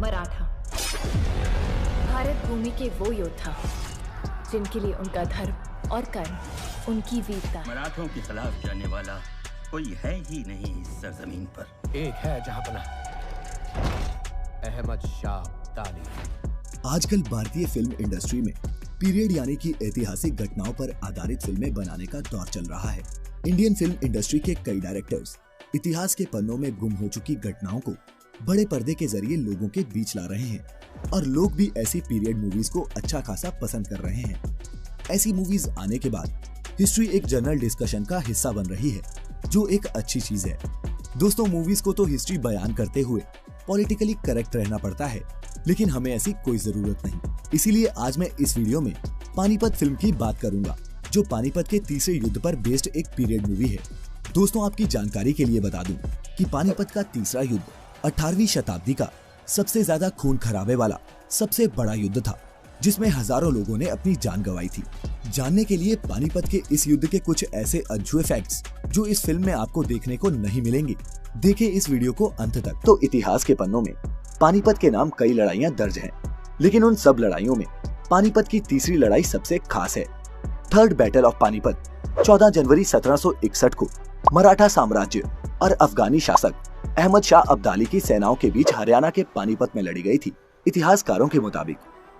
मराठा भारत भूमि के वो योद्धा जिनके लिए उनका धर्म और कर्म उनकी वीरता है। मराठों के खिलाफ जाने वाला कोई है ही नहीं इस सरजमीन पर। एक है जहां पना अहमद शाह अब्दाली। आजकल भारतीय फिल्म इंडस्ट्री में पीरियड यानी कि ऐतिहासिक घटनाओं पर आधारित फिल्में बनाने का दौर चल रहा है। इंडियन फिल्म इंडस्ट्री के कई डायरेक्टर्स इतिहास के पन्नों में गुम हो चुकी घटनाओं को बड़े पर्दे के जरिए लोगों के बीच ला रहे हैं और लोग भी ऐसी पीरियड मूवीज को अच्छा खासा पसंद कर रहे हैं। ऐसी मूवीज आने के बाद हिस्ट्री एक जनरल डिस्कशन का हिस्सा बन रही है, जो एक अच्छी चीज है। दोस्तों, मूवीज को तो हिस्ट्री बयान करते हुए पॉलिटिकली करेक्ट रहना पड़ता है, लेकिन हमें ऐसी कोई जरूरत नहीं। इसीलिए आज मैं इस वीडियो में पानीपत फिल्म की बात करूंगा, जो पानीपत के तीसरे युद्ध पर बेस्ड एक पीरियड मूवी है। दोस्तों, आपकी जानकारी के लिए बता दूं कि पानीपत का तीसरा युद्ध 18वीं शताब्दी का सबसे ज्यादा खून खराबे वाला सबसे बड़ा युद्ध था, जिसमें हजारों लोगों ने अपनी जान गंवाई थी। जानने के लिए पानीपत के इस युद्ध के कुछ ऐसे अनछुए फैक्ट्स जो इस फिल्म में आपको देखने को नहीं मिलेंगे, देखें इस वीडियो को अंत तक। तो इतिहास के पन्नों में पानीपत के नाम कई लड़ाइयां दर्ज हैं, लेकिन उन सब लड़ाइयों में पानीपत की तीसरी लड़ाई सबसे खास है। थर्ड बैटल ऑफ पानीपत 14 जनवरी 1761 को मराठा साम्राज्य और अफगानी शासक अहमद शाह अब्दाली की सेनाओं के बीच हरियाणा के पानीपत में लड़ी गई थी। इतिहासकारों के मुताबिक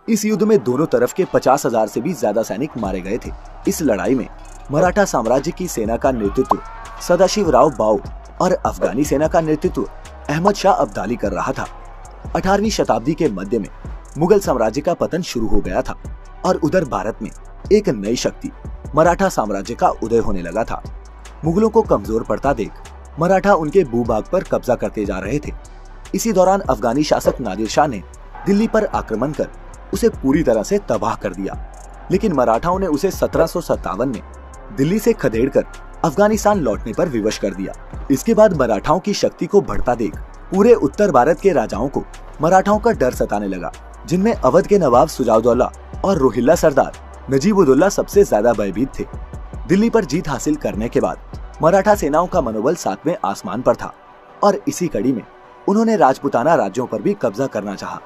इस युद्ध में दोनों तरफ के 50,000 से भी ज्यादा सैनिक मारे गए थे। इस लड़ाई में मराठा साम्राज्य की सेना का नेतृत्व सदाशिवराव बाऊ और अफगानी सेना का नेतृत्व अहमद शाह अब्दाली कर रहा था। 18वीं शताब्दी के मध्य में मुगल साम्राज्य का पतन शुरू हो गया था और उधर भारत में एक नई शक्ति मराठा साम्राज्य का उदय होने लगा था। मुगलों को कमजोर पड़ता देख मराठा उनके भूभाग पर कब्जा करते जा रहे थे। इसी दौरान अफगानी शासक नादिर शाह ने दिल्ली पर आक्रमण कर उसे पूरी तरह से तबाह कर दिया, लेकिन मराठाओं ने उसे 1757 में दिल्ली से खदेड़कर अफगानिस्तान लौटने पर विवश कर दिया। इसके बाद मराठाओं की शक्ति को बढ़ता देख पूरे उत्तर भारत के राजाओं को मराठाओं का डर सताने लगा, जिनमें अवध के नवाब सुजाउद्दौला और रोहिल्ला सरदार नजीबुद्दौला सबसे ज्यादा भयभीत थे। दिल्ली पर जीत हासिल करने के बाद मराठा सेनाओं का मनोबल 7वें आसमान पर था और इसी कड़ी में उन्होंने राजपूताना राज्यों पर भी कब्जा करना चाहा,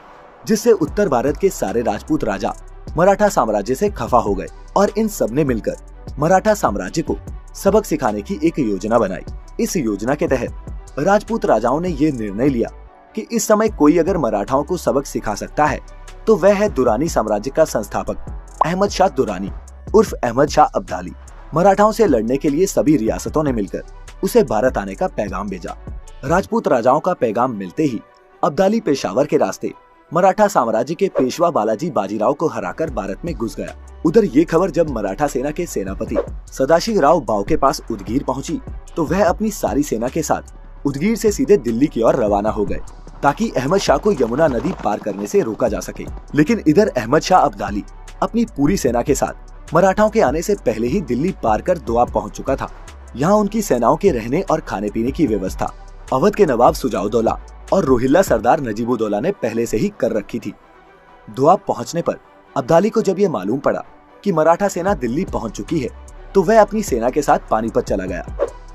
जिससे उत्तर भारत के सारे राजपूत राजा मराठा साम्राज्य से खफा हो गए और इन सब ने मिलकर मराठा साम्राज्य को सबक सिखाने की एक योजना बनाई। इस योजना के तहत राजपूत राजाओं ने ये निर्णय लिया कि इस समय कोई अगर मराठाओं को सबक सिखा सकता है तो वह है दुरानी साम्राज्य का संस्थापक अहमद शाह दुरानी उर्फ अहमद शाह अब्दाली। मराठाओं से लड़ने के लिए सभी रियासतों ने मिलकर उसे भारत आने का पैगाम भेजा। राजपूत राजाओं का पैगाम मिलते ही अब्दाली पेशावर के रास्ते मराठा साम्राज्य के पेशवा बालाजी बाजीराव को हराकर भारत में घुस गया। उधर ये खबर जब मराठा सेना के सेनापति सदाशिवराव बाऊ के पास उदगीर पहुंची, तो वह अपनी सारी सेना के साथ उदगीर से सीधे दिल्ली की ओर रवाना हो गए, ताकि अहमद शाह को यमुना नदी पार करने से रोका जा सके। लेकिन इधर अहमद शाह अब्दाली अपनी पूरी सेना के साथ मराठाओं के आने से पहले ही दिल्ली पार कर दोआब पहुंच चुका था। यहाँ उनकी सेनाओं के रहने और खाने पीने की व्यवस्था अवध के नवाब सुजाउद्दौला और रोहिल्ला सरदार नजीबुद्दौला ने पहले से ही कर रखी थी। दोआब पहुंचने पर अब्दाली को जब यह मालूम पड़ा कि मराठा सेना दिल्ली पहुंच चुकी है, तो वह अपनी सेना के साथ पानीपत चला गया,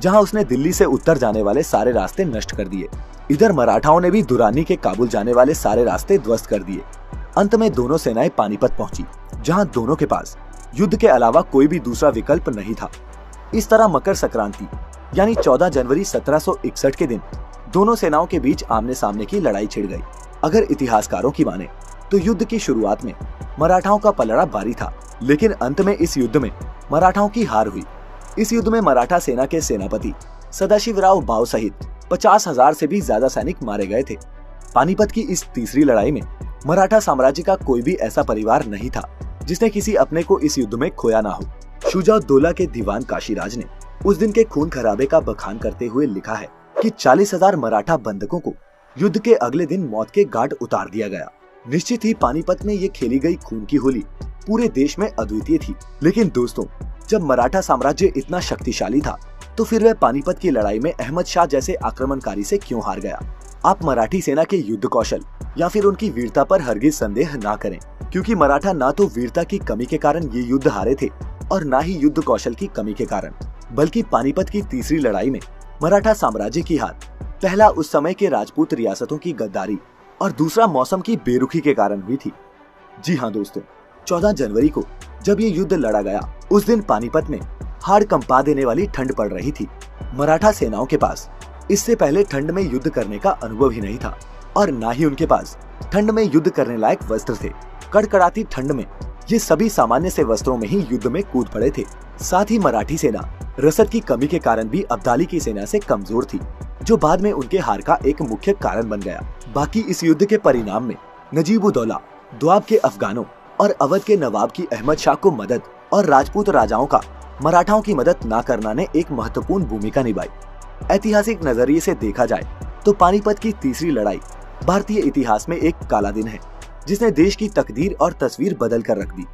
जहां उसने दिल्ली से उत्तर जाने वाले सारे रास्ते नष्ट कर दिए। इधर मराठाओं ने भी दुरानी के काबुल जाने वाले सारे रास्ते ध्वस्त कर दिए। अंत में दोनों सेनाएं पानीपत पहुंची, जहां दोनों के पास युद्ध के अलावा कोई भी दूसरा विकल्प नहीं था। इस तरह मकर संक्रांति यानी 14 जनवरी 1761 के दिन दोनों सेनाओं के बीच आमने सामने की लड़ाई छिड़ गई। अगर इतिहासकारों की माने तो युद्ध की शुरुआत में मराठाओं का पलड़ा भारी था, लेकिन अंत में इस युद्ध में मराठाओं की हार हुई। इस युद्ध में मराठा सेना के सेनापति सदाशिवराव बाऊ सहित 50,000 से भी ज्यादा सैनिक मारे गए थे। पानीपत की इस तीसरी लड़ाई में मराठा साम्राज्य का कोई भी ऐसा परिवार नहीं था जिसने किसी अपने को इस युद्ध में खोया ना हो। शुजाउद्दौला के दीवान काशीराज ने उस दिन के खून खराबे का बखान करते हुए लिखा है कि 40,000 मराठा बंधकों को युद्ध के अगले दिन मौत के घाट उतार दिया गया। निश्चित ही पानीपत में ये खेली गई खून की होली पूरे देश में अद्वितीय थी। लेकिन दोस्तों, जब मराठा साम्राज्य इतना शक्तिशाली था, तो फिर वह पानीपत की लड़ाई में अहमद शाह जैसे आक्रमणकारी से क्यों हार गया? आप मराठी सेना के युद्ध कौशल या फिर उनकी वीरता पर हरगिज संदेह ना करें, क्योंकि मराठा ना तो वीरता की कमी के कारण ये युद्ध हारे थे और ना ही युद्ध कौशल की कमी के कारण, बल्कि पानीपत की तीसरी लड़ाई में मराठा साम्राज्य की हार पहला उस समय के राजपूत रियासतों की गद्दारी और दूसरा मौसम की बेरुखी के कारण हुई थी। जी हाँ दोस्तों, 14 जनवरी को जब ये युद्ध लड़ा गया, उस दिन पानीपत में हाड़ कंपा देने वाली ठंड पड़ रही थी। मराठा सेनाओं के पास इससे पहले ठंड में युद्ध करने का अनुभव ही नहीं था और ना ही उनके पास ठंड में युद्ध करने लायक वस्त्र थे। कड़कड़ाती ठंड में ये सभी सामान्य से वस्त्रों में ही युद्ध में कूद पड़े थे। साथ ही मराठी सेना रसद की कमी के कारण भी अब्दाली की सेना से कमजोर थी, जो बाद में उनके हार का एक मुख्य कारण बन गया। बाकी इस युद्ध के परिणाम में नजीब-उद-दौला, दोआब के अफगानों और अवध के नवाब की अहमद शाह को मदद और राजपूत राजाओं का मराठाओं की मदद न करना ने एक महत्वपूर्ण भूमिका निभाई। ऐतिहासिक नजरिए से देखा जाए तो पानीपत की तीसरी लड़ाई भारतीय इतिहास में एक काला दिन है, जिसने देश की तकदीर और तस्वीर बदल कर रख दी।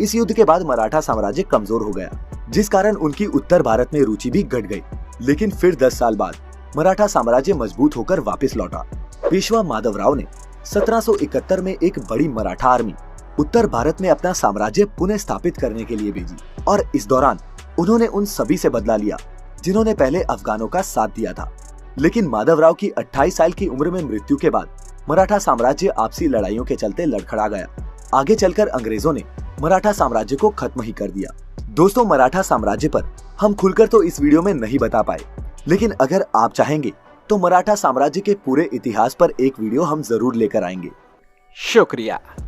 इस युद्ध के बाद मराठा साम्राज्य कमजोर हो गया, जिस कारण उनकी उत्तर भारत में रुचि भी घट गई। लेकिन फिर 10 साल बाद मराठा साम्राज्य मजबूत होकर वापस लौटा। पेशवा माधवराव ने 1771 में एक बड़ी मराठा आर्मी उत्तर भारत में अपना साम्राज्य पुनः स्थापित करने के लिए भेजी और इस दौरान उन्होंने उन सभी से बदला लिया जिन्होंने पहले अफगानों का साथ दिया था। लेकिन माधवराव की 28 साल की उम्र में मृत्यु के बाद मराठा साम्राज्य आपसी लड़ाइयों के चलते लड़खड़ा गया। आगे चलकर अंग्रेजों ने मराठा साम्राज्य को खत्म ही कर दिया। दोस्तों, मराठा साम्राज्य पर हम खुलकर तो इस वीडियो में नहीं बता पाए, लेकिन अगर आप चाहेंगे तो मराठा साम्राज्य के पूरे इतिहास पर एक वीडियो हम जरूर लेकर आएंगे। शुक्रिया।